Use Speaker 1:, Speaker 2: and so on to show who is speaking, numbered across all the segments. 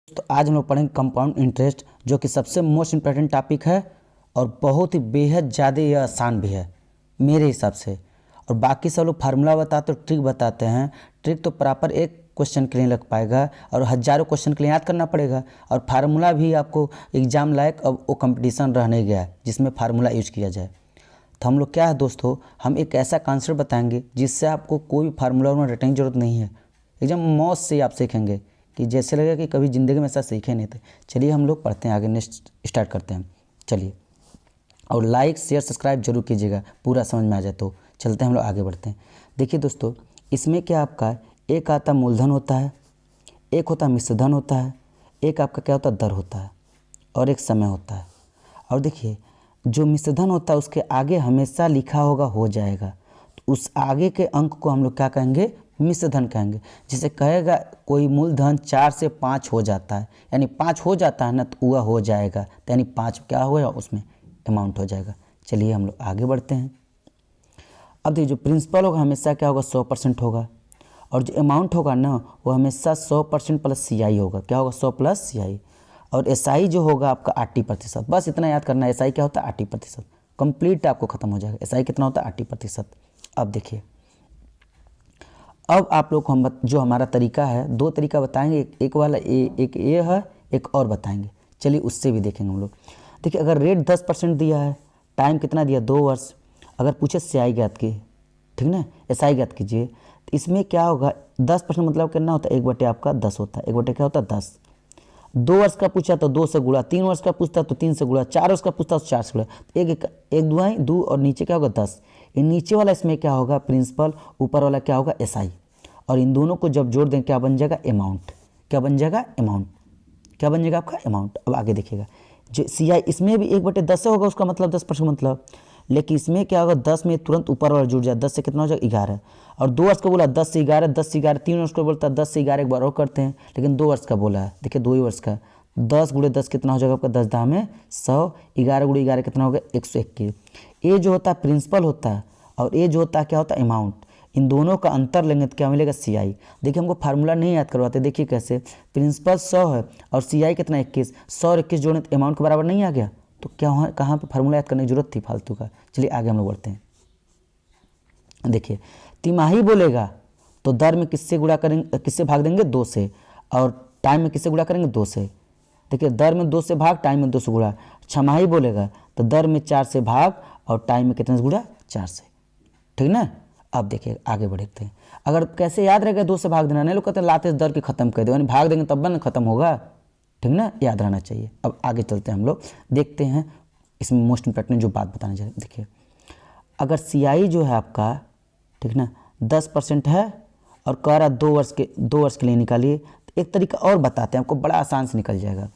Speaker 1: तो आज हम लोग पढ़ेंगे कंपाउंड इंटरेस्ट, जो कि सबसे मोस्ट इम्पोर्टेंट टॉपिक है और बहुत ही बेहद ज़्यादा यह आसान भी है मेरे हिसाब से। और बाकी सब लोग फार्मूला बताते ट्रिक बताते हैं, ट्रिक तो प्रॉपर एक क्वेश्चन के लिए लग पाएगा और हज़ारों क्वेश्चन के लिए याद करना पड़ेगा। और फार्मूला भी आपको एग्जाम लायक अब वो कंपटीशन रहने गया है जिसमें फार्मूला यूज किया जाए। तो हम लोग क्या है दोस्तों, हम एक ऐसा कॉन्सेप्ट बताएंगे जिससे आपको कोई भी फार्मूला में रटने की जरूरत नहीं है, एकदम मौज से आप सीखेंगे कि जैसे लगेगा कि कभी ज़िंदगी में ऐसा सीखे नहीं थे। चलिए हम लोग पढ़ते हैं, आगे नेक्स्ट स्टार्ट करते हैं। चलिए, और लाइक शेयर सब्सक्राइब जरूर कीजिएगा, पूरा समझ में आ जाए। तो चलते हैं हम लोग आगे बढ़ते हैं। देखिए दोस्तों, इसमें क्या आपका एक आता मूलधन होता है, एक होता मिश्रधन होता है, एक आपका क्या होता है दर होता है, और एक समय होता है। और देखिए, जो मिश्रधन होता है उसके आगे हमेशा लिखा होगा हो जाएगा, तो उस आगे के अंक को हम लोग क्या कहेंगे, मिश्रधन कहेंगे। जैसे कहेगा कोई मूलधन 4 से 5 हो जाता है, यानी 5 हो जाता है ना, तो वह हो जाएगा, तो यानी 5 क्या होगा उसमें अमाउंट हो जाएगा। चलिए हम लोग आगे बढ़ते हैं। अब देखिए, जो प्रिंसिपल होगा हमेशा क्या होगा 100% होगा, और जो अमाउंट होगा ना वो हमेशा 100% प्लस CI होगा। क्या होगा 100 प्लस CI। और SI जो होगा आपका 80%। बस इतना याद करना है, SI क्या होता है 80%। कंप्लीट आपको खत्म हो जाएगा। SI कितना होता है 80%। अब देखिए, अब आप लोग को हम जो हमारा तरीका है, दो तरीका बताएंगे, एक वाला एक ये है, एक और बताएंगे। चलिए उससे भी देखेंगे हम लोग। देखिए, अगर रेट 10% दिया है, टाइम कितना दिया 2 वर्ष, अगर पूछे CI ज्ञात की, ठीक ना, SI ज्ञात कीजिए, तो इसमें क्या होगा 10% मतलब कितना होता है 1/10 आपका 10 होता है। 1/10 क्या होता है 10। 2 वर्ष का पूछा तो 2 से गुणा, 3 वर्ष का पूछता तो 3 से गुणा, 4 वर्ष का पूछता तो 4 से गुणा। एक दुआई 2 और नीचे क्या होगा 10। ये नीचे वाला इसमें क्या होगा प्रिंसिपल, ऊपर वाला क्या होगा SI। और इन दोनों को जब जोड़ दें क्या बन जाएगा अमाउंट। क्या बन जाएगा अमाउंट। क्या बन जाएगा आपका अमाउंट। अब आगे देखिएगा, जो CI इसमें भी 1/10 से होगा, उसका मतलब 10% मतलब, लेकिन इसमें क्या होगा 10 में तुरंत ऊपर वाला जुड़ जाए, 10 से कितना हो जाएगा 11। और 2 वर्ष का बोला 10 से 11, 10 से 11, 3 वर्ष का बोलता है 10 से 11, एक बार और करते हैं, लेकिन 2 वर्ष का बोला है। देखिए 2 ही वर्ष का, 10 × 10 कितना हो जाएगा आपका 10 दाम में 100, 11 × 11 कितना हो गया 121। ये जो होता है प्रिंसिपल होता है, और ये जो होता है क्या होता है अमाउंट। इन दोनों का अंतर लेंगे तो क्या मिलेगा CI। देखिए हमको फार्मूला नहीं याद करवाते, देखिए कैसे, प्रिंसिपल 100 है और CI कितना 21, 100 और 21 जोड़ने तो अमाउंट के बराबर नहीं आ गया, तो क्या वहाँ कहाँ पे फार्मूला याद करने की जरूरत थी फालतू का। चलिए आगे हम लोग बढ़ते हैं। देखिए, तिमाही बोलेगा तो दर में किससे गुणा करेंगे, किससे भाग देंगे 2 से, और टाइम में किससे गुणा करेंगे 2 से। देखिए, दर में 2 से भाग, टाइम में 2 से गुणा। छमाही बोलेगा तो दर में 4 से भाग और टाइम में कितने से गुणा 4 से, ठीक ना। अब देखिए आगे बढ़ते हैं। अगर कैसे याद रहेगा 2 से भाग देना, नहीं लोग कहते हैं लाते दर की खत्म कर दो, यानी भाग देंगे तब ना खत्म होगा, ठीक ना, याद रहना चाहिए। अब आगे चलते हैं हम लोग, देखते हैं इसमें मोस्ट इंपॉर्टेंट जो बात बताने जा रहे हैं। देखिए, अगर CI जो है आपका, ठीक ना, 10% है और कह रहा 2 वर्ष के लिए निकालिए, तो एक तरीका और बताते हैं आपको, बड़ा आसान से निकल जाएगा।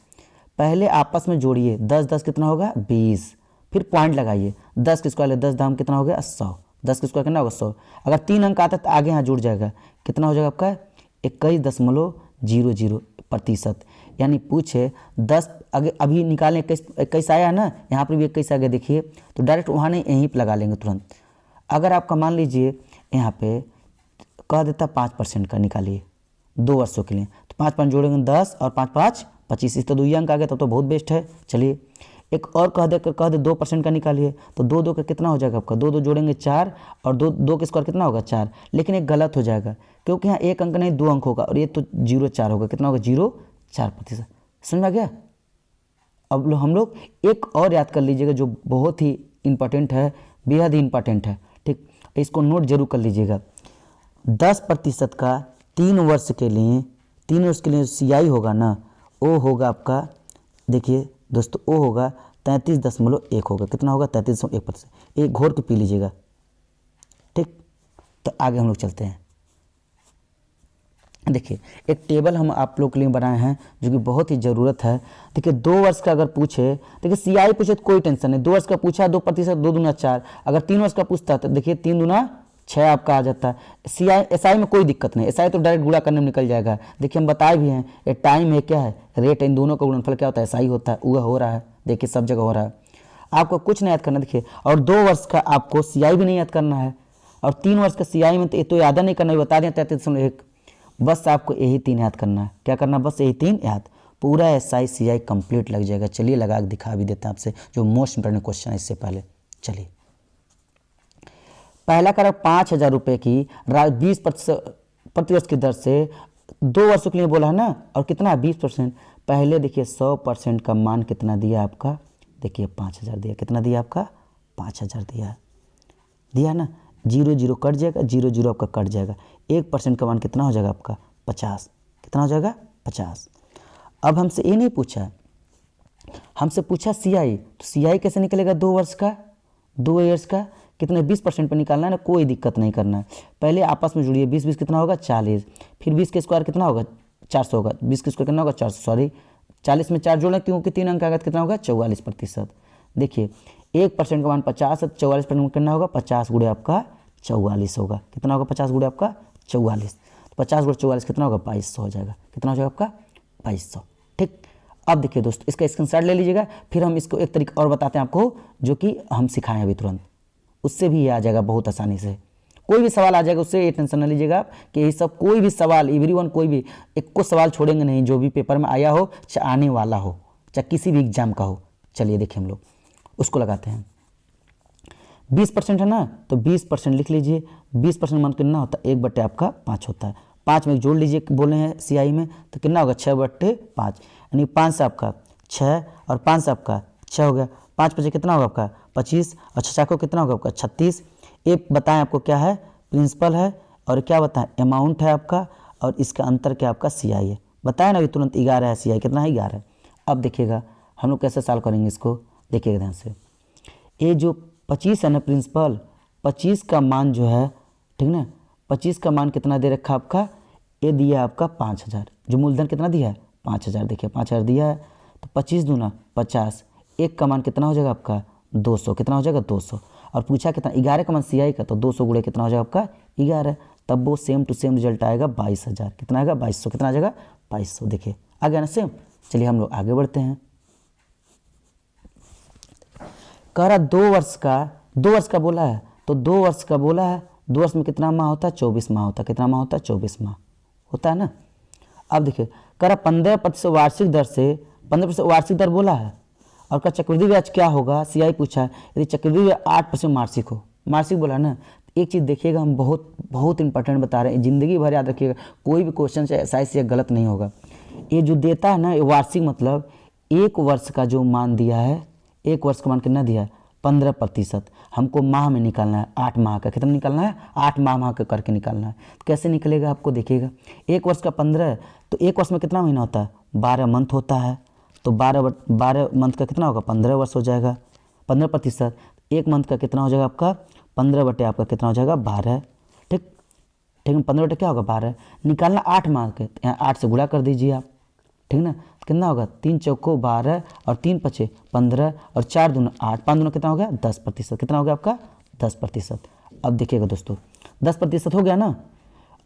Speaker 1: पहले आपस में जोड़िए, 10 10 कितना होगा 20, फिर पॉइंट लगाइए, 10 के स्क्वायर 10 दाम कितना हो गया 100, 10 के स्क्वायर कितना होगा 100। अगर 3 अंक आता है तो आगे यहाँ जुड़ जाएगा, कितना हो जाएगा आपका 21.00%। यानी पूछे 10 आगे अभी निकालें, 21 आया है ना, यहाँ पर भी 21 आ गया, देखिए, तो डायरेक्ट वहाँ नहीं यहीं पर लगा लेंगे तुरंत। अगर आपका मान लीजिए यहाँ पे कह देता 5% का निकालिए 2 वर्षों के लिए, तो 5 5 जोड़ेंगे 10 और 5 5 25, इस तो 2 अंक आ गया, तो बहुत बेस्ट है। चलिए एक और कह दे 2% का निकालिए, तो 2 2 का कितना हो जाएगा आपका, 2 2 जोड़ेंगे 4 और 2 2 के स्क्वायर कितना होगा 4, लेकिन एक गलत हो जाएगा क्योंकि यहाँ 1 अंक नहीं 2 अंक होगा, और ये तो 0.4 होगा, कितना होगा 0.4%। समझ में आ गया। अब हम लोग एक और याद कर लीजिएगा जो बहुत ही इंपॉर्टेंट है, बेहद ही इंपॉर्टेंट है, ठीक, इसको नोट जरूर कर लीजिएगा। 10% का 3 वर्ष के लिए, 3 वर्ष के लिए CI होगा ना, वो होगा आपका, देखिए दोस्तों, वो होगा 33.1 होगा, कितना होगा 33.1%। एक घोर के पी लीजिएगा, ठीक। तो आगे हम लोग चलते हैं। देखिए, एक टेबल हम आप लोग के लिए बनाए हैं जो कि बहुत ही ज़रूरत है। देखिए 2 वर्ष का अगर पूछे, देखिए CI पूछे तो कोई टेंशन नहीं, 2 वर्ष का पूछा 2%, 2 दूना 4। अगर 3 वर्ष का पूछता तो देखिए 3 दूना 6 आपका आ जाता है। SI में कोई दिक्कत नहीं, SI तो डायरेक्ट गुणा करने में निकल जाएगा। देखिए हम बताए भी हैं, ये टाइम है क्या है रेट, इन दोनों का गुणनफल क्या होता है SI होता है, वह हो रहा है, देखिए सब जगह हो रहा है। आपको कुछ नहीं याद करना, देखिए, और 2 वर्ष का आपको CI भी नहीं याद करना है, और 3 वर्ष का CI में तो याद नहीं करना, बता दें 33.1, बस आपको यही 3 याद करना है। क्या करना, बस यही 3 याद, पूरा SI CI कंप्लीट लग जाएगा। चलिए लगा के दिखा भी देते हैं आपसे, जो मोस्ट इंपॉर्टेंट क्वेश्चन है इससे पहले। चलिए पहला करा 5,000 रुपये की 20% प्रतिवर्ष की दर से 2 वर्षों के लिए बोला है ना, और कितना 20%। पहले देखिए 100% का मान कितना दिया आपका, देखिए 5,000 दिया, कितना दिया आपका 5,000 दिया ना, 0 0 कट जाएगा, 0 0 आपका कट जाएगा। 1% का मान कितना हो जाएगा आपका 50, कितना हो जाएगा 50। अब हमसे ये नहीं पूछा, हमसे पूछा CI, तो CI कैसे निकलेगा 2 वर्ष का, 2 ईयर्स का, कितने 20% पर निकालना है ना, कोई दिक्कत नहीं करना है। पहले आपस में जुड़िए, 20 20 कितना होगा 40, फिर 20 के स्क्वायर कितना होगा 400 होगा, 20 के स्क्वायर कितना होगा 400, सॉरी 40 में 4 जोड़ना क्योंकि 3 अंक आएगा, कितना होगा 44%। देखिए 1% का मान 50 है, 44% कितना होगा 50 गुणे आपका 44 होगा, कितना होगा 50 गुणे आपका 44, तो 50 गुणे 44 कितना होगा 2200 हो जाएगा, कितना हो जाएगा आपका 2200। ठीक, अब देखिए दोस्तों इसका स्क्रीनशॉट ले लीजिएगा, फिर हम इसको एक तरीका और बताते हैं आपको जो कि हम सिखाएं अभी तुरंत, उससे भी ये आ जाएगा बहुत आसानी से। कोई भी सवाल आ जाएगा उससे, ये टेंशन न लीजिएगा आप कि ये सब कोई भी सवाल, एवरीवन कोई भी एक को सवाल छोड़ेंगे नहीं, जो भी पेपर में आया हो, चाहे आने वाला हो, चाहे किसी भी एग्जाम का हो। चलिए देखिए हम लोग उसको लगाते हैं। 20% है ना, तो 20% लिख लीजिए। 20% मान कितना होता है 1/5 आपका 5 होता है। 5 में जोड़ लीजिए, बोले हैं CI में, तो कितना होगा 6/5, यानी 5 से आपका 6 और 5 से आपका 6 हो गया। 5 5 कितना होगा आपका 25 और 6 को कितना होगा आपका 36। एक बताएं आपको क्या है, प्रिंसिपल है, और क्या बताएं अमाउंट है आपका, और इसका अंतर क्या आपका CI है। बताएं ना अभी तुरंत 11 है, CI कितना है 11 है। अब देखिएगा हम लोग कैसे सॉल्व करेंगे इसको, देखिएगा ध्यान से। ये जो 25 है ना प्रिंसिपल, 25 का मान जो है, ठीक ना, 25 का मान कितना दे रखा आपका, ये दिया आपका 5,000, जो मूलधन कितना दिया है 5,000, देखिए 5,000 दिया है, तो 25 दूना 50, 1 का मान कितना हो जाएगा आपका 200, कितना हो जाएगा 200, और पूछा कितना 11 का मान CI का, तो 200 गुणे कितना हो जाएगा आपका 11, तब वो सेम टू सेम रिजल्ट आएगा 22,000, कितना आएगा 2200, कितना आ जाएगा 2200। देखिए आ गया ना सेम। चलिए हम लोग आगे बढ़ते हैं। कह रहा 2 वर्ष का बोला है, तो 2 वर्ष का बोला है, 2 वर्ष में कितना माह होता है 24 माह होता है, कितना माह होता है 24 माह होता है ना। अब देखिए कह रहा 15% वार्षिक दर से, 15% वार्षिक दर बोला है, और का चक्रवृद्धि ब्याज क्या होगा, CI पूछा है। यदि चक्रवृद्धि ब्याज 8% मार्षिक हो, मार्षिक बोला ना, एक चीज़ देखिएगा, हम बहुत इंपॉर्टेंट बता रहे हैं, ज़िंदगी भर याद रखिएगा, कोई भी क्वेश्चन से गलत नहीं होगा। ये जो देता है ना ये वार्षिक, मतलब 1 वर्ष का जो मान दिया है, 1 वर्ष का मान कितना दिया है 15%, हमको माह में निकालना है, 8 माह का कितना निकालना है 8 माह का करके निकालना है। तो कैसे निकलेगा आपको देखिएगा, 1 वर्ष का 15, तो 1 वर्ष में कितना महीना होता है 12 मंथ होता है, तो 12 मंथ का कितना होगा 15 वर्ष हो जाएगा। 15%, 1 मंथ का कितना हो जाएगा आपका 15/, आपका कितना हो जाएगा 12, ठीक ठीक है, 15/, क्या होगा 12, निकालना 8 माह के, यहाँ 8 से गुणा कर दीजिए आप, ठीक ना, कितना होगा 3 चौको 12 और 3 पचे 15 और 4 दूना 8, 5 दूना कितना हो गया 10%, कितना हो गया आपका 10%। अब देखिएगा दोस्तों 10% हो गया ना।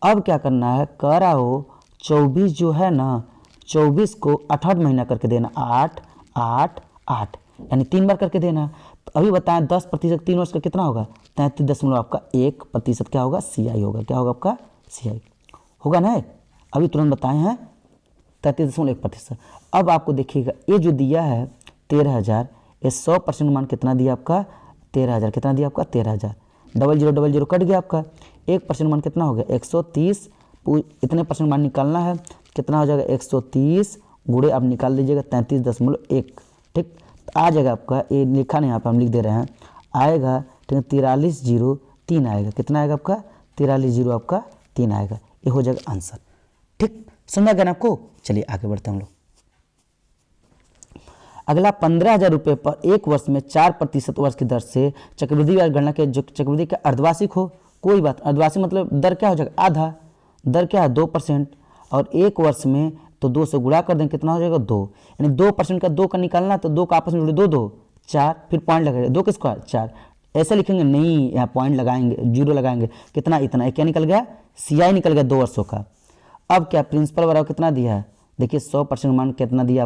Speaker 1: अब क्या करना है, कह रहा हो 24 जो है ना, 24 को 8 महीना करके देना, 8 8 8, यानी 3 बार करके देना। तो अभी बताएं 10% 3 वर्ष का कितना होगा 33.1% क्या होगा CI होगा, क्या होगा आपका CI होगा ना। अभी तुरंत बताए हैं 33.1%। अब आपको देखिएगा ये जो दिया है 13,000, ये 100% मान कितना दिया आपका 13,000, कितना दिया आपका 13,000, 0000 कट गया आपका, 1% मान कितना हो गया 130, इतने % मान निकालना है, कितना हो जाएगा 130 गुणे आप निकाल लीजिएगा 33.1, ठीक, तो आ जाएगा आपका, ये लिखा नहीं यहाँ पर हम लिख दे रहे हैं, आएगा ठीक है 4303 आएगा, कितना आएगा आपका 4303 आपका 3 आएगा, ये हो जाएगा आंसर। ठीक, समझा गया ना आपको। चलिए आगे बढ़ते हैं हम लोग। अगला 15,000 रुपये पर 1 वर्ष में 4% वर्ष की दर से चक्रवृद्धि ब्याज गणना के, जो चक्रवृद्धि का अर्धवार्षिक हो, कोई बात, अर्धवार्षिक मतलब दर क्या हो जाएगा आधा, दर क्या है 2%, और 1 वर्ष में तो 2 से गुणा कर दें, कितना हो जाएगा 2, यानी 2% का 2 का निकालना, तो 2 का आपस में जुड़े 2 2 4, फिर पॉइंट लगाएंगे 2 के स्क्वायर 4, ऐसे लिखेंगे नहीं, यहाँ पॉइंट लगाएंगे, 0 लगाएंगे, कितना इतना, क्या निकल गया CI निकल गया 2 वर्षों का। अब क्या प्रिंसिपल बराबर कितना दिया है, देखिए 100% मान कितना दिया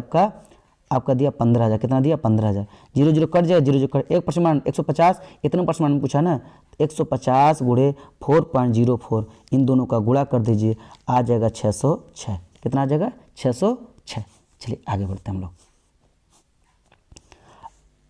Speaker 1: आपका दिया 15,000, कितना दिया 15,000, 00 कट जाए, 00 कट, 1% मान 150, इतने % में पूछा ना, 150 गुणे 4.04, इन दोनों का गुणा कर दीजिए, आ जाएगा 606, कितना आ जाएगा 606। चलिए आगे बढ़ते हैं हम लोग।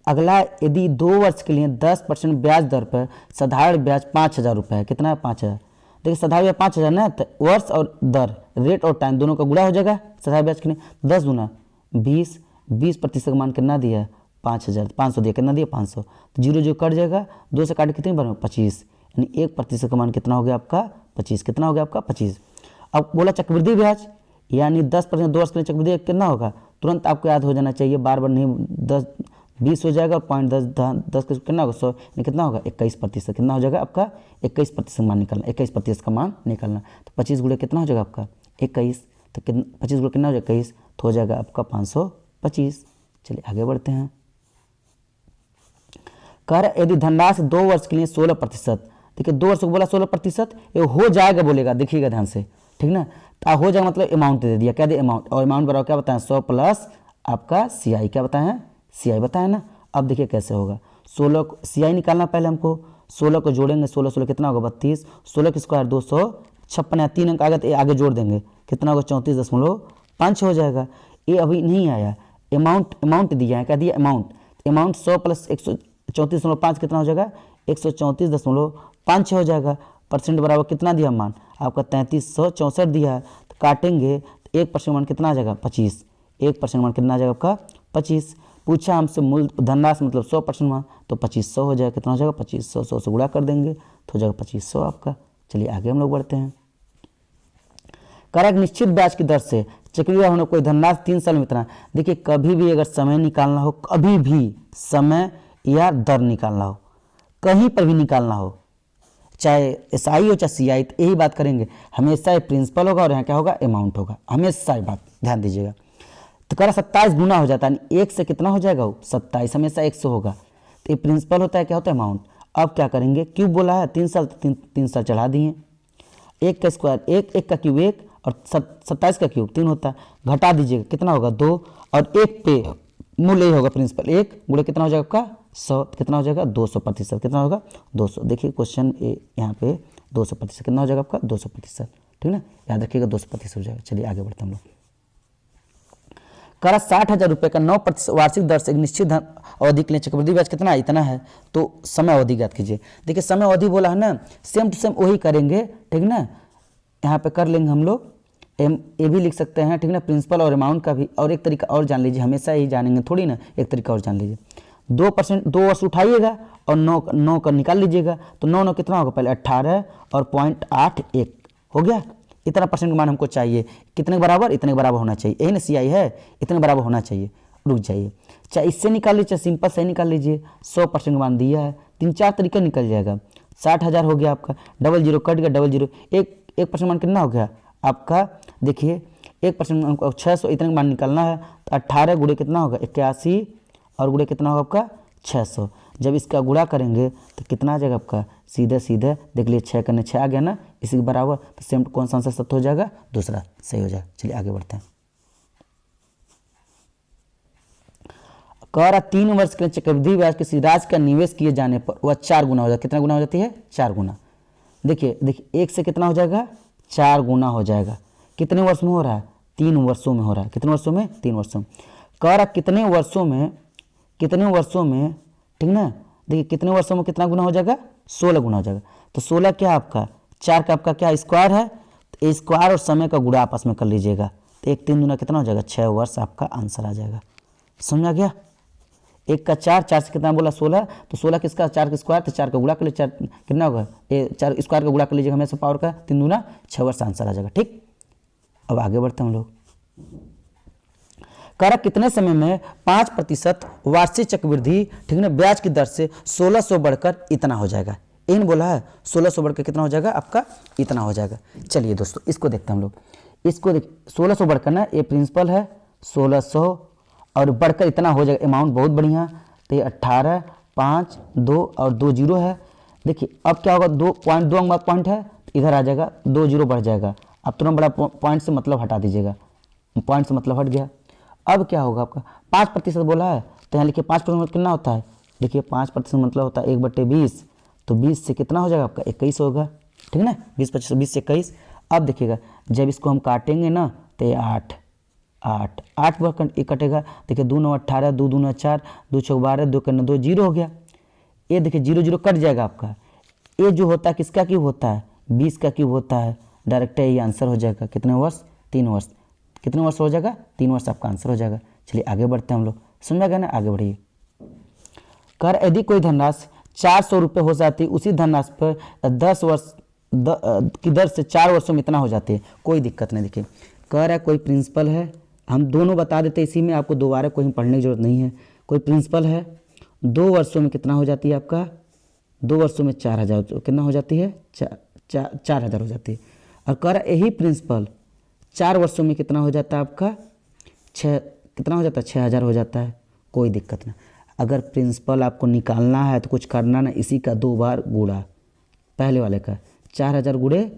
Speaker 1: अगला, यदि 2 वर्ष के लिए 10% ब्याज दर पर साधारण ब्याज 5,000 रुपये है, कितना है 5,000। देखिए साधारण ब्याज 5,000 ना, तो वर्ष और दर, रेट और टाइम दोनों का गुणा हो जाएगा। साधारण ब्याज के लिए 10 गुना 20, 20% का मान कितना दिया है 5,000, 500 दिया, कितना दिया 500, तो जीरो जो कट जाएगा, 2 से काट कितनी बार 25, यानी 1% का मान कितना हो गया आपका 25, कितना हो गया आपका 25। अब बोला चक्रवृद्धि ब्याज, यानी 10% 2 वर्ष के लिए चक्रवृद्धि कितना होगा, तुरंत आपको याद हो जाना चाहिए, बार बार नहीं, 10 20 हो जाएगा और पॉइंट 10 कितना होगा 100, यानी कितना होगा 21%, कितना हो जाएगा आपका 21% मान निकलना, 21% का मान निकलना। तो 25 गुणे कितना हो जाएगा आपका 21, तो 25 गुणे कितना हो जाएगा 21, तो हो जाएगा आपका 525। चलिए आगे बढ़ते हैं। कर यदि धनराशि 2 वर्ष के लिए 16%, देखिए 2 वर्ष को बोला 16%, ये हो जाएगा बोलेगा, देखिएगा ध्यान से, ठीक ना। तो हो जाएगा मतलब अमाउंट दे दिया, क्या दे अमाउंट, और अमाउंट बराबर क्या बताएं 100 प्लस आपका CI, क्या बताएं CI बताएं ना। अब देखिए कैसे होगा, 16 को CI निकालना पहले हमको, 16 को जोड़ेंगे, 16 16 कितना होगा 32, 16 की स्क्वायर 256, या 3 अंक आ गए तो आगे जोड़ देंगे, कितना होगा 34.5 हो जाएगा। ये अभी नहीं आया, अमाउंट दिया है, क्या दिया अमाउंट 100 प्लस 134.5 कितना हो जाएगा 134.5 हो जाएगा। परसेंट बराबर कितना दिया मान आपका 3364 दिया है, तो काटेंगे तो 1% मान कितना आ जाएगा 25, 1% मान कितना आ जाएगा आपका 25। पूछा हमसे मूल धनराशि मतलब 100% मान, तो 2500 हो जाएगा, कितना हो जाएगा 2500, 100 से गुणा कर देंगे तो हो जाएगा 2500 आपका। चलिए आगे हम लोग बढ़ते हैं। कर निश्चित ब्याज की दर से चक्रवृद्धि होने कोई धनराशि 3 साल में इतना, देखिए कभी भी अगर समय निकालना हो, कभी भी समय या दर निकालना हो, कहीं पर भी निकालना हो, चाहे SI हो चाहे CI, तो यही बात करेंगे, हमेशा ये प्रिंसिपल होगा और यहाँ क्या होगा अमाउंट होगा, हमेशा ये बात ध्यान दीजिएगा। तो करा 27 गुना हो जाता है, 1 से कितना हो जाएगा वो 27, हमेशा 100 होगा, तो ये प्रिंसिपल होता है, क्या होता है अमाउंट। अब क्या करेंगे, क्यूब बोला है 3 साल, तो 3 साल चढ़ा दिए, 1 का स्क्वायर 1 का क्यूब 1 और 27 का क्यूब 3 होता है, घटा दीजिएगा कितना होगा 2, और 1 पे मूल्य ही होगा प्रिंसिपल, 1 गुणे कितना हो जाएगा आपका 100, कितना हो जाएगा 200%, कितना होगा 200। देखिए क्वेश्चन यहाँ पे 200% कितना हो जाएगा आपका 200%, ठीक ना, याद रखिएगा 200% हो जाएगा। चलिए आगे बढ़ते हैं हम लोग। करा 60,000 रुपये का 9% वार्षिक दर से एक निश्चित धन अवधि के लिए चक्रवृद्धि ब्याज कितना है, इतना है, तो समय अवधि ज्ञात कीजिए। देखिए समय अवधि बोला है ना, सेम टू सेम वही करेंगे, ठीक ना, यहाँ पे कर लेंगे हम लोग, ये भी लिख सकते हैं, ठीक ना, प्रिंसिपल और अमाउंट का भी। और एक तरीका और जान लीजिए, हमेशा यही जानेंगे थोड़ी ना, एक तरीका और जान लीजिए, 2% 2 वर्ष उठाइएगा और 9 का निकाल लीजिएगा, तो 9 कितना होगा पहले 18 और 0.81 हो गया। इतना परसेंट का मान हमको चाहिए, कितने के बराबर, इतने के बराबर होना चाहिए, यही ना CI है, इतने बराबर होना चाहिए। रुक जाइए, चाहे इससे निकाल लीजिए चाहे सिंपल से निकाल लीजिए, 100% का मान दिया है, 3-4 तरीका निकल जाएगा। 60,000 हो गया आपका, डबल जीरो कट गया, डबल जीरो, 1% मान कितना हो गया आपका, देखिए 1% मान 600, इतने का मान निकालना है, तो 18 गुणे कितना होगा 81 और गुणे कितना होगा आपका 600। जब इसका गुणा करेंगे तो कितना आ जाएगा आपका, सीधे सीधे देख लीजिए 6 करने 6 आ गया ना, इसी के बराबर, तो सेम कौन सा आंसर सत्य हो जाएगा, दूसरा सही हो जाएगा। चलिए आगे बढ़ते हैं। कह रहा 3 वर्ष के चक्रवृद्धि ब्याज किसी राशि का निवेश किए जाने पर वह 4 गुना हो जाता है, कितना गुना हो जाती है 4 गुना। देखिए 1 से कितना हो जाएगा 4 गुना हो जाएगा, कितने वर्ष में हो रहा है 3 वर्षों में हो रहा है, कितने वर्षों में 3 वर्षों में। कह रहा कितने वर्षों में, ठीक ना, देखिए कितने वर्षों में कितना गुना हो जाएगा 16 गुना हो जाएगा। तो 16 क्या आपका 4 का आपका क्या स्क्वायर है, तो स्क्वायर और समय का गुणा आपस में कर लीजिएगा, तो 1 3 दूना कितना हो जाएगा 6 वर्ष आपका आंसर आ जाएगा। समझ आ गया, 1 का 4 से कितना बोला 16, तो 16 किसका 4 का स्क्वायर, तो 4 का गुणा कर लीजिए, 4 कितना होगा 4 स्क्वायर का गुणा कर लीजिएगा हमेशा पावर का, 3 दूना 6 वर्ष आंसर आ जाएगा। ठीक, अब आगे बढ़ते हैं हम लोग। कारक कितने समय में 5% वार्षिक चक्रवृद्धि, ठीक है, ब्याज की दर से 1600 बढ़कर इतना हो जाएगा। इन बोला है 1600 बढ़कर कितना हो जाएगा आपका, इतना हो जाएगा। चलिए दोस्तों इसको देखते हैं हम लोग, इसको 1600 बढ़कर ना, ये प्रिंसिपल है 1600 और बढ़कर इतना हो जाएगा, अमाउंट बहुत बढ़िया। तो ये 18 5 2 और 2 जीरो है। देखिए अब क्या होगा, 2 अंक पॉइंट है, इधर आ जाएगा 2 जीरो बढ़ जाएगा। अब तुरंत बड़ा पॉइंट से मतलब हटा दीजिएगा, पॉइंट से मतलब हट गया। अब क्या होगा आपका 5% बोला है, तो यहाँ लिखिए 5% कितना होता है, देखिए 5% मतलब होता है 1/20, तो 20 से कितना हो जाएगा आपका 21 होगा, ठीक है ना, 20 से 21। अब देखिएगा जब इसको हम काटेंगे ना, तो ये 8, 8 पर एक कटेगा। देखिए 2 9 18, 2 2 4, 2 6 12, 2 के 2 0 हो गया। ये देखिए 0 0 कट जाएगा आपका। ये जो होता है किसका क्यूब होता है? 20 का क्यूब होता है। डायरेक्ट ये आंसर हो जाएगा कितने वर्ष? 3 वर्ष। कितने वर्ष हो जाएगा? 3 वर्ष आपका आंसर हो जाएगा। चलिए आगे बढ़ते हैं हम लोग, समझा गया ना? आगे बढ़िए। कर यदि कोई धनराशि 400 रुपये हो जाती है, उसी धनराशि पर 10 वर्ष की दर से 4 वर्षों में इतना हो जाती है, कोई दिक्कत नहीं। देखिए कह रहा है कोई प्रिंसिपल है, हम दोनों बता देते इसी में, आपको दोबारा कोई पढ़ने की जरूरत नहीं है। कोई प्रिंसिपल है, 2 वर्षों में कितना हो जाती है आपका? 2 वर्षों में 4000 कितना हो जाती है? 4000 हो जाती है। और कह रहा यही प्रिंसिपल 4 वर्षों में कितना हो जाता है आपका? कितना हो जाता है? 6000 हो जाता है, कोई दिक्कत नहीं। अगर प्रिंसिपल आपको निकालना है तो कुछ करना ना, इसी का 2 बार गुणा, पहले वाले का 4000 गुणे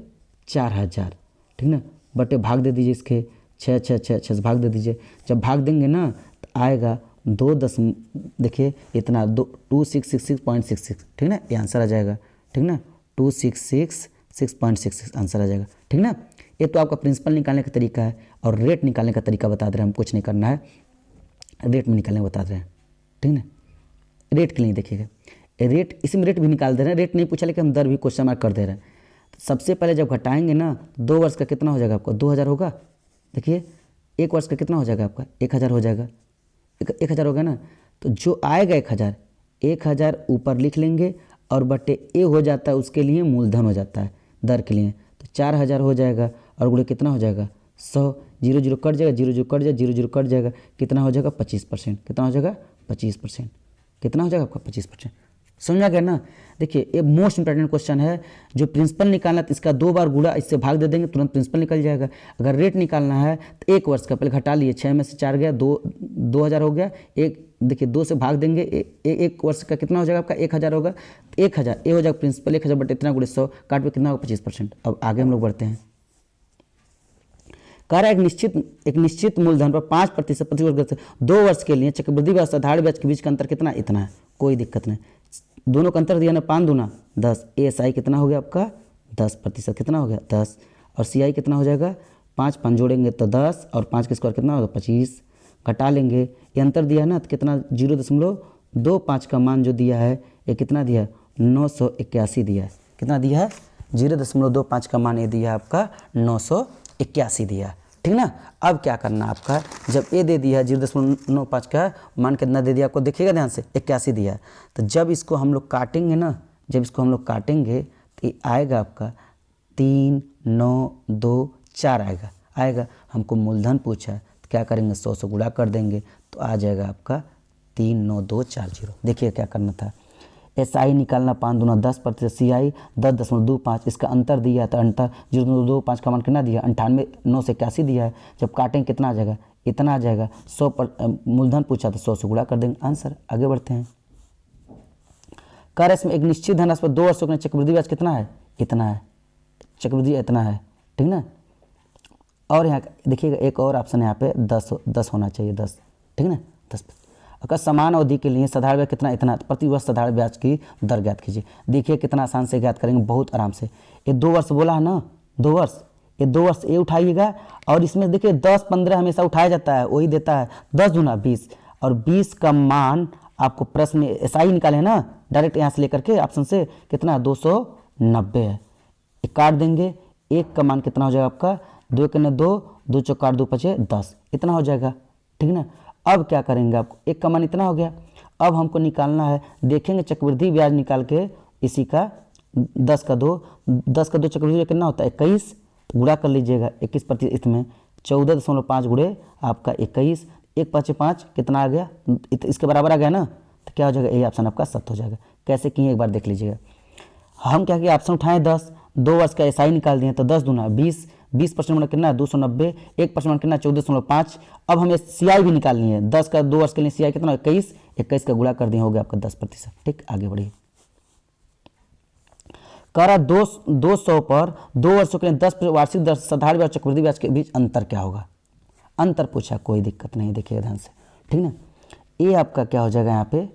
Speaker 1: 4000, ठीक ना, बटे भाग दे दीजिए इसके 6 6 6 6 भाग दे दीजिए। जब भाग देंगे ना तो आएगा 2 दशमलव, देखिए इतना 2666.66, ठीक ना, ये आंसर आ जाएगा, ठीक ना, 2666.66 आंसर आ जाएगा, ठीक ना। ये तो आपका प्रिंसिपल निकालने का तरीका है, और रेट निकालने का तरीका बता दे रहे हैं हम, कुछ नहीं करना है, रेट में निकालने बता दे रहे हैं, ठीक ना। रेट के लिए देखिएगा, रेट इसमें रेट भी निकाल दे रहे हैं, रेट नहीं पूछा लेकिन हम दर भी क्वेश्चन मार्क कर दे रहे हैं। तो सबसे पहले जब घटाएंगे ना, 2 वर्ष का कितना हो जाएगा आपका? 2000 होगा। देखिए 1 वर्ष का कितना हो जाएगा आपका? 1000 हो जाएगा, 1000 होगा ना। तो जो आएगा 1000 ऊपर लिख लेंगे, और बटे ए हो जाता है उसके लिए मूलधन हो जाता है दर के लिए, तो 4000 हो जाएगा, और गुणे कितना हो जाएगा? 100, 0 0 कट जाएगा, 0 0 कट जाएगा, 0 0 कट जाएगा, कितना हो जाएगा? 25%। कितना हो जाएगा? 25%। कितना हो जाएगा आपका? 25%। समझा गया ना। देखिए ये मोस्ट इंपॉर्टेंट क्वेश्चन है, जो प्रिंसिपल निकालना तो इसका 2 बार गुणा, इससे भाग दे देंगे तुरंत प्रिंसिपल निकल जाएगा। अगर रेट निकालना है तो 1 वर्ष का पहले घटा लिए, 6 में से 4 गया, 2000 हो गया। एक देखिए 2 से भाग देंगे, 1 वर्ष का कितना हो जाएगा आपका? 1000 होगा, 1000 ये हो जाएगा प्रिंसिपल, 1000 बटे इतना गुणे 100, काट पे कितना होगा? 25%। अब आगे हम लोग बढ़ते हैं। कह रहा है एक निश्चित मूलधन पर 5% प्रतिवर्ष 2 वर्ष के लिए चक्रवृद्धि ब्याज साधारण ब्याज के बीच का अंतर कितना? इतना है, कोई दिक्कत नहीं। दोनों का अंतर दिया ना, 5 दूना 10, ASI कितना हो गया आपका? 10%। कितना हो गया? 10। और CI कितना हो जाएगा? 5 5 जोड़ेंगे तो 10, और 5 के स्क्वायर कितना होगा? 25। घटा लेंगे, ये अंतर दिया है ना, तो कितना? 0.25 का मान जो दिया है, ये कितना दिया है? 981 दिया है। कितना दिया है? 0.25 का मान ये दिया है आपका 981 दिया, ठीक ना। अब क्या करना आपका, जब ये दे दिया है 0.95 का मान कितना दे दिया आपको, देखिएगा ध्यान से, 81 दिया है। तो जब इसको हम लोग काटेंगे ना, जब इसको हम लोग काटेंगे तो ये आएगा आपका 3 9 2 4 आएगा। हमको मूलधन पूछा है तो क्या करेंगे? 100 से गुणा कर देंगे तो आ जाएगा आपका 39240। देखिए क्या करना था, SI निकालना, 5 दूना 10%, CI 10.25, इसका अंतर दिया है तो अंतर 0.25 का मान कितना दिया? 98, 9 से 81 दिया है। जब काटेंगे कितना आ जाएगा? इतना आ जाएगा। 100 पर मूलधन पूछा तो 100 से गुणा कर देंगे, आंसर। आगे बढ़ते हैं। कर इसमें एक निश्चित धनराशि पर 2 वर्षों के लिए चक्रवृद्धि ब्याज कितना है? इतना है, चक्रवृद्धि इतना है, ठीक ना। और यहाँ देखिएगा एक और ऑप्शन है यहाँ पे 10 होना चाहिए, 10, ठीक ना, 10। अगर समान अवधि के लिए साधारण ब्याज कितना? इतना, प्रति वर्ष साधारण ब्याज की दर ज्ञात कीजिए। देखिए कितना आसान से ज्ञात करेंगे, बहुत आराम से। ये 2 वर्ष बोला है ना, 2 वर्ष, ये 2 वर्ष ये उठाइएगा, और इसमें देखिए 10 15 हमेशा उठाया जाता है, वही देता है 10 दूना 20, और 20 का मान आपको प्रश्न में SI निकाले है ना, डायरेक्ट यहाँ से लेकर के ऑप्शन से, कितना? 290 है। एक काट देंगे, 1 का मान कितना हो जाएगा आपका? 2 के 2, 2 चौक 2 5 10, इतना हो जाएगा, ठीक ना। अब क्या करेंगे, आपको 1 का मान इतना हो गया। अब हमको निकालना है, देखेंगे चक्रवृद्धि ब्याज निकाल के, इसी का 10 का 2 चक्रवृद्धि कितना होता है? 21, गुणा कर लीजिएगा 21% इसमें 14.5 गुणे आपका 21, 1 5 5 कितना आ गया? इसके बराबर आ गया ना, तो क्या हो जाएगा? ये ऑप्शन आपका सत्य हो जाएगा। कैसे किए एक बार देख लीजिएगा। हम क्या किया, ऑप्शन उठाएं 10, 2 वर्ष का SI निकाल दिए तो 10 दूना 20, 20% मतलब कितना? 290, 1% मतलब कितना? 14.5। अब हमें CI भी निकालनी है, 10 का 2 वर्ष के लिए CI कितना? 21 का गुणा कर दिए, हो गया आपका 10%, ठीक। आगे बढ़िए। कह रहा 200 पर 2 वर्षों के लिए 10% वार्षिक दर साधारण ब्याज चक्रवृद्धि ब्याज के बीच अंतर क्या होगा? अंतर पूछा, कोई दिक्कत नहीं, देखिएगा ध्यान से, ठीक ना। ये आपका क्या हो जाएगा यहाँ पे,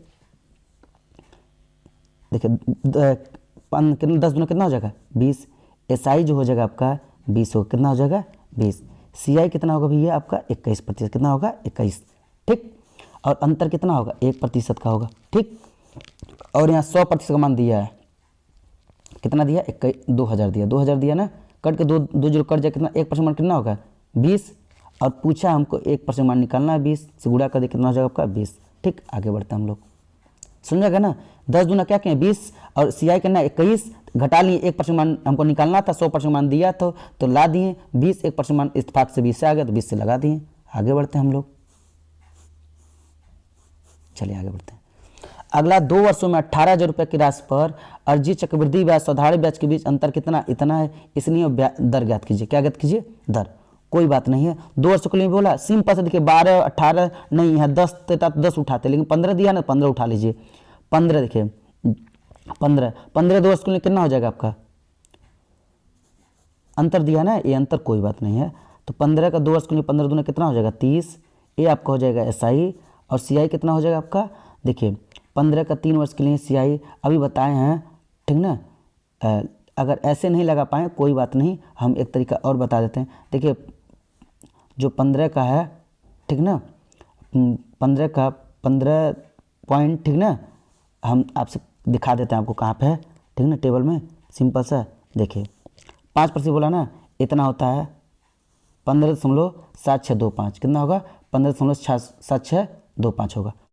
Speaker 1: देखिए 10 दूना कितना हो जाएगा? 20, SI जो हो जाएगा आपका 20 हो, कितना हो जाएगा? 20, CI कितना होगा भैया आपका 21%, कितना होगा 21, ठीक। और अंतर कितना होगा 1% का होगा, ठीक। और यहाँ 100% का मान दिया है, कितना दिया 2000 दिया, 2000 दिया ना, कट के दो दो जीरो कट जाए, कितना 1% मान कितना होगा 20, और पूछा हमको 1% मान निकालना है, 20 से गुणा कर दे कितना हो जाएगा आपका 20, ठीक। आगे बढ़ते हैं हम लोग, समझेगा ना। 10 दूना क्या किए 20, और CI करना 21, घटा लिए 1% मान हमको निकालना था, 100% मान दिया तो ला दिए 20, 1% मान इत्तेफाक से 20 से आ गया तो 20 से लगा दिए। आगे बढ़ते हैं हम लोग, चलिए आगे बढ़ते हैं। अगला 2 वर्षों में 18,000 रुपये की राशि पर अर्जित चक्रवृद्धि ब्याज साधारण ब्याज के बीच अंतर कितना, इतना है, इसलिए दर ज्ञात कीजिए। क्या ज्ञात कीजिए, दर। कोई बात नहीं है, 2 वर्षों के लिए बोला, सिंपल से देखिए 12 18 नहीं है, 10 देता तो 10 उठाते, लेकिन 15 दिया ना, 15 उठा लीजिए। 15 देखिए 15 2 वर्ष के लिए कितना हो जाएगा आपका, अंतर दिया ना, ये अंतर कोई बात नहीं है, तो 15 का 2 वर्ष के लिए 15 दूना कितना हो जाएगा 30, ये आपका हो जाएगा SI, और CI कितना हो जाएगा आपका, देखिए 15 का 3 वर्ष के लिए CI अभी बताए हैं, ठीक ना। अगर ऐसे नहीं लगा पाए कोई बात नहीं, हम एक तरीका और बता देते हैं। देखिए जो 15 का है, ठीक ना, 15 का 15 पॉइंट, ठीक ना, हम आपसे दिखा देते हैं आपको कहाँ पे है, ठीक ना, टेबल में सिंपल सा देखिए 5% बोला ना, इतना होता है 15.7625, कितना होगा 15.7625 होगा।